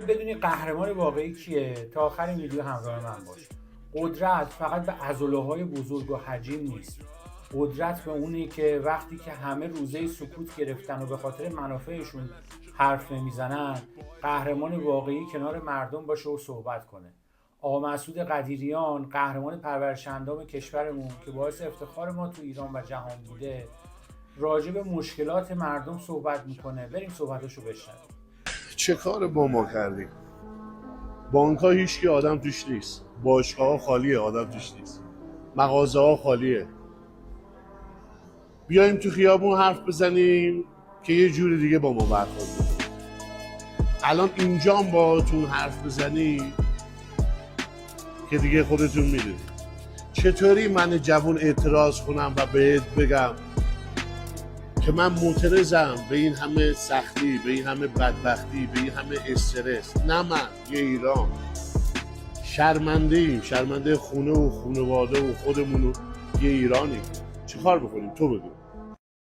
بدونی قهرمان واقعی کیه؟ تا آخر این ویدیو همراه من باش. قدرت فقط به عضله‌های بزرگ و حجیم نیست. قدرت به اونه که وقتی که همه روزه سکوت گرفتن و به خاطر منافعشون حرف نمیزنن، قهرمان واقعی کنار مردم باشه و صحبت کنه. آقا مسعود قدیریان، قهرمان پرورش‌اندام کشورمون که باعث افتخار ما تو ایران و جهان بوده، راجع به مشکلات مردم صحبت میکنه. بریم صحبتاشو بشنویم. چه کار با ما کردیم؟ بانک ها هیچ کی آدم توش نیست، باشگاه ها خالیه آدم توش نیست، مغازه ها خالیه. بیایم تو خیابون حرف بزنیم که یه جور دیگه با ما برخورد کنیم. الان اینجام باهاتون حرف بزنیم که دیگه خودتون میدونید چطوری من جوون اعتراض کنم و بهت بگم که من معترضم به این همه سختی، به این همه بدبختی، به این همه استرس. نه من، یه ایران شرمنده ایم، شرمنده خونه و خانواده و خودمون و یه ایرانی. چه کار بکنیم تو بگو؟